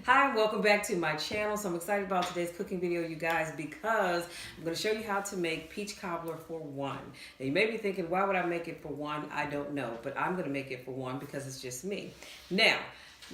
Hi, and welcome back to my channel. So I'm excited about today's cooking video, you guys, because I'm going to show you how to make peach cobbler for one. Now, you may be thinking, why would I make it for one? I don't know, but I'm going to make it for one because it's just me. Now,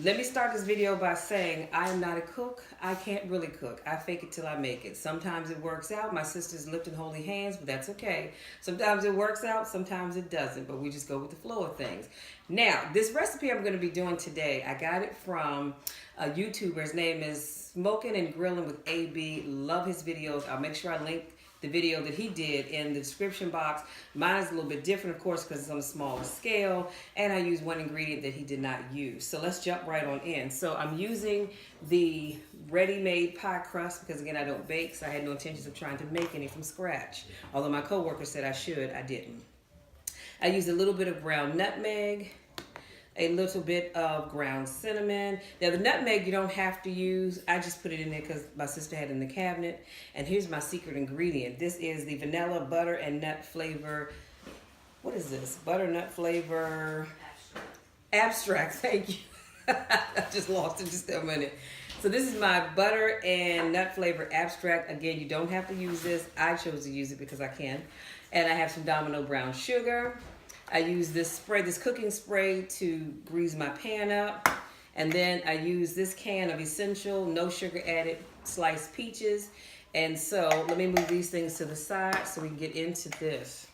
let me start this video by saying I am not a cook. I can't really cook. I fake it till I make it. Sometimes it works out. My sister's lifting holy hands, but that's okay. Sometimes it works out, sometimes it doesn't, but we just go with the flow of things. Now, this recipe I'm going to be doing today, I got it from a YouTuber. His name is Smoking and Grilling with AB. Love his videos. I'll make sure I link the video that he did in the description box. Mine is a little bit different, of course, because it's on a smaller scale, and I use one ingredient that he did not use. So let's jump right on in. So I'm using the ready-made pie crust because, again, I don't bake, so I had no intentions of trying to make any from scratch. Although my coworker said I should, I didn't. I used a little bit of ground nutmeg, a little bit of ground cinnamon. Now the nutmeg you don't have to use. I just put it in there because my sister had it in the cabinet. And here's my secret ingredient. This is the vanilla butter and nut flavor. What is this? Butter nut flavor. Abstract. Thank you. I just lost it just a minute. So this is my butter and nut flavor abstract. Again, you don't have to use this. I chose to use it because I can. And I have some Domino brown sugar. I use this spray, this cooking spray, to grease my pan up. And then I use this can of Essential, no sugar added, sliced peaches. And so let me move these things to the side so we can get into this.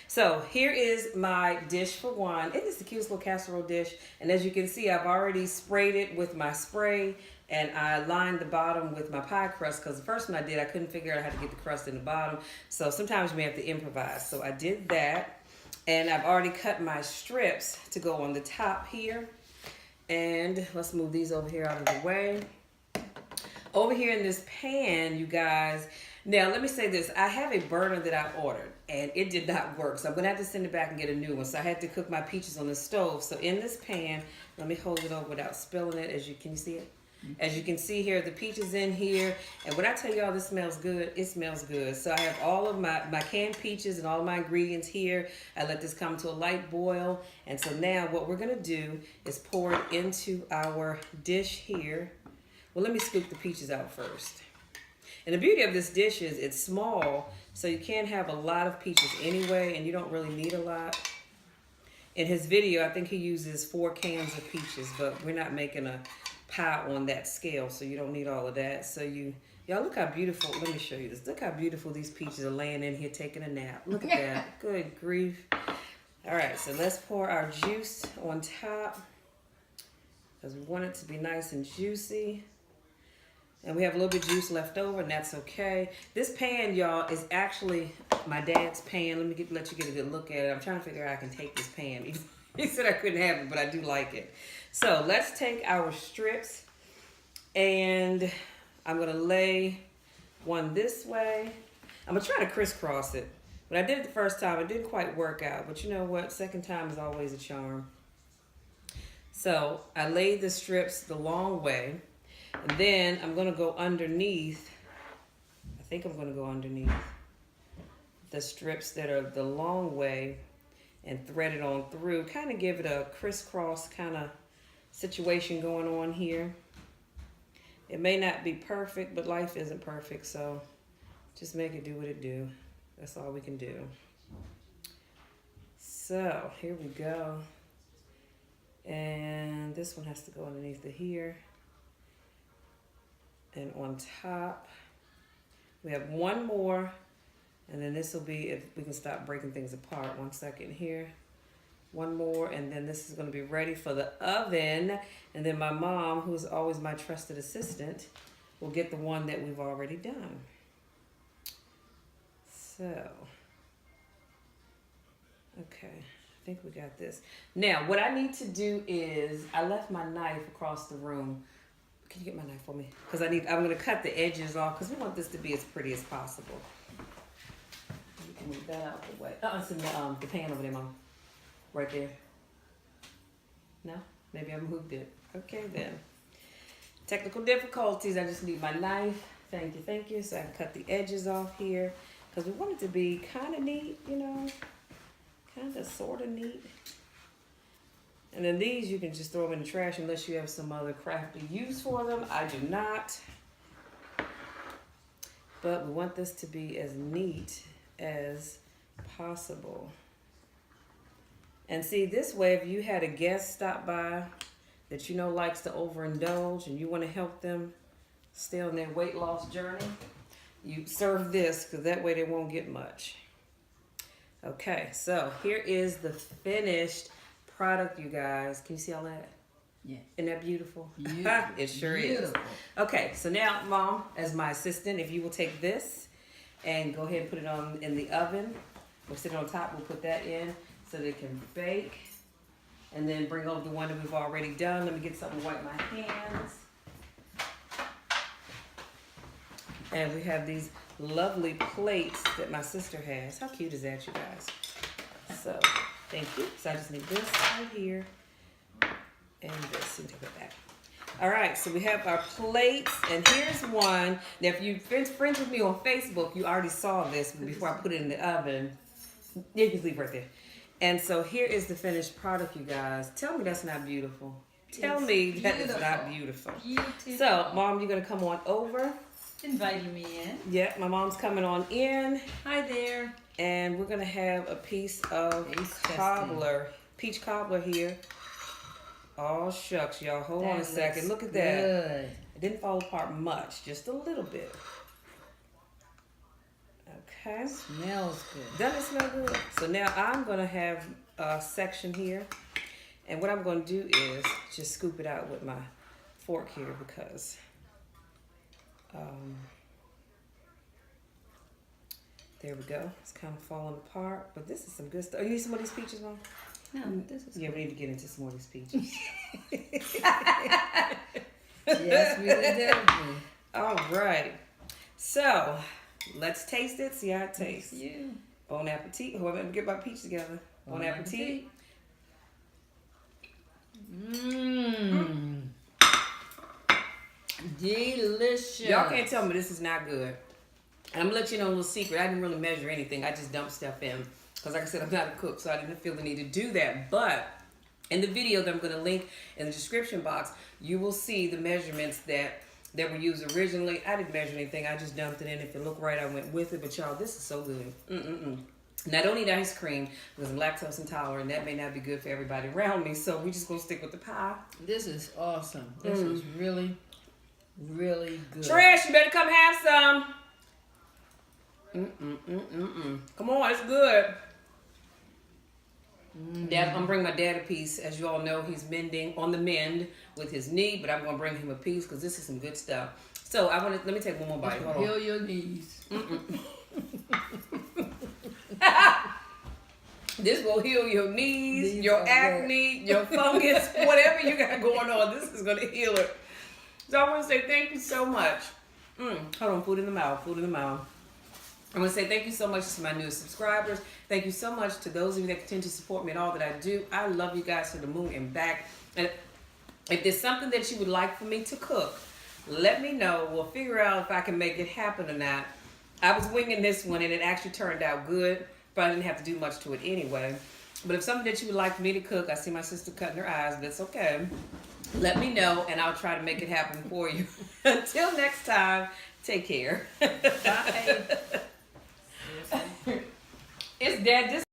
So here is my dish for one. It is the cutest little casserole dish. And as you can see, I've already sprayed it with my spray. And I lined the bottom with my pie crust because the first one I did, I couldn't figure out how to get the crust in the bottom. So sometimes you may have to improvise. So I did that. And I've already cut my strips to go on the top here. And let's move these over here out of the way. Over here in this pan, you guys, now let me say this. I have a burner that I ordered and it did not work. So I'm gonna have to send it back and get a new one. So I had to cook my peaches on the stove. So in this pan, let me hold it over without spilling it. Can you see it? As you can see here, the peaches in here. And when I tell y'all this smells good, it smells good. So I have all of my canned peaches and all my ingredients here. I let this come to a light boil. And so now what we're gonna do is pour it into our dish here. Well, let me scoop the peaches out first. And the beauty of this dish is it's small, so you can't have a lot of peaches anyway, and you don't really need a lot. In his video, I think he uses 4 cans of peaches, but we're not making a pie on that scale, so you don't need all of that. So y'all look how beautiful, let me show you this. Look how beautiful these peaches are laying in here taking a nap. Look at that. Good grief. All right, so let's pour our juice on top because we want it to be nice and juicy. And we have a little bit of juice left over, and that's okay. This pan, y'all, is actually my dad's pan. Let me let you get a good look at it. I'm trying to figure out how I can take this pan. He said I couldn't have it, but I do like it. So let's take our strips, and I'm gonna lay one this way. I'm gonna try to crisscross it. When I did it the first time, it didn't quite work out, but you know what? Second time is always a charm. So I laid the strips the long way, and then I'm gonna go underneath. I think I'm gonna go underneath the strips that are the long way and thread it on through. Kind of give it a crisscross kind of situation going on here. It may not be perfect, but life isn't perfect, so just make it do what it do. That's all we can do. So here we go. And this one has to go underneath the here. And on top, we have one more, and then this will be, if we can stop breaking things apart. 1 second here. One more, and then this is going to be ready for the oven. And then my mom, who's always my trusted assistant, will get the one that we've already done. So, okay, I think we got this. Now, what I need to do is, I left my knife across the room. Can you get my knife for me? Because I'm going to cut the edges off because we want this to be as pretty as possible. You can move that out the way. It's in the pan over there, Mom. Right there. No? Maybe I moved it. Okay, then. Technical difficulties. I just need my knife. Thank you, thank you. So I can cut the edges off here. Because we want it to be kind of neat, you know. Kind of, sort of neat. And then these, you can just throw them in the trash unless you have some other crafty use for them. I do not. But we want this to be as neat as possible. And see, this way, if you had a guest stop by that you know likes to overindulge and you want to help them stay on their weight loss journey, you serve this because that way they won't get much. Okay, so here is the finished product, you guys. Can you see all that? Yeah. Isn't that beautiful? Beautiful. It sure Beautiful. is. Okay, so now, Mom, as my assistant, if you will take this and go ahead and put it on in the oven. We'll sit it on top. We'll put that in so that it can bake. And then bring over the one that we've already done. Let me get something to wipe my hands. And we have these lovely plates that my sister has. How cute is that, you guys? So, thank you. So I just need this right here. And this, and take it back. All right, so we have our plates, and here's one. Now, if you're friends with me on Facebook, you already saw this before I put it in the oven. You can leave right there. And so here is the finished product, you guys. Tell me that's not beautiful. Tell me that is not beautiful. Beautiful. So, Mom, you're going to come on over. Inviting me in. Yeah, my mom's coming on in. Hi there. And we're going to have a piece of cobbler, peach cobbler here. Oh, shucks, y'all. Hold on a second. Look at that. Good. It didn't fall apart much, just a little bit. Okay. Smells good. Doesn't it smell good? So now I'm going to have a section here. And what I'm going to do is just scoop it out with my fork here because there we go. It's kind of falling apart. But this is some good stuff. You need some of these peaches, Mom? No, this is Yeah, we need to get into some more of these peaches. Yes, we do. All right. So, let's taste it. See how it tastes. You. Bon appetit. Oh, let me get my peach together. Bon appetit. Mmm. Delicious. Y'all can't tell me this is not good. And I'm going to let you know a little secret. I didn't really measure anything. I just dumped stuff in. Because like I said, I'm not a cook, so I didn't feel the need to do that. But in the video that I'm going to link in the description box, you will see the measurements that were used originally. I didn't measure anything. I just dumped it in. If it looked right, I went with it. But y'all, this is so good. And I don't eat ice cream because I'm lactose intolerant. That may not be good for everybody around me. So we just going to stick with the pie. This is awesome. This is really, really good. Trish, you better come have some. Come on, it's good. Dad, I'm gonna bring my dad a piece. As you all know, he's on the mend with his knee, but I'm gonna bring him a piece because this is some good stuff. So let me take one more bite. Hold on. Heal your knees. This will heal your knees, your acne, your fungus, whatever you got going on. This is gonna heal it. So I want to say thank you so much. Hold on, food in the mouth, food in the mouth. I want to say thank you so much to my newest subscribers. Thank you so much to those of you that continue to support me in all that I do. I love you guys to the moon and back. And if there's something that you would like for me to cook, let me know. We'll figure out if I can make it happen or not. I was winging this one and it actually turned out good, but I didn't have to do much to it anyway. But if something that you would like for me to cook, I see my sister cutting her eyes, but it's okay. Let me know and I'll try to make it happen for you. Until next time, take care. Bye. It's Dad.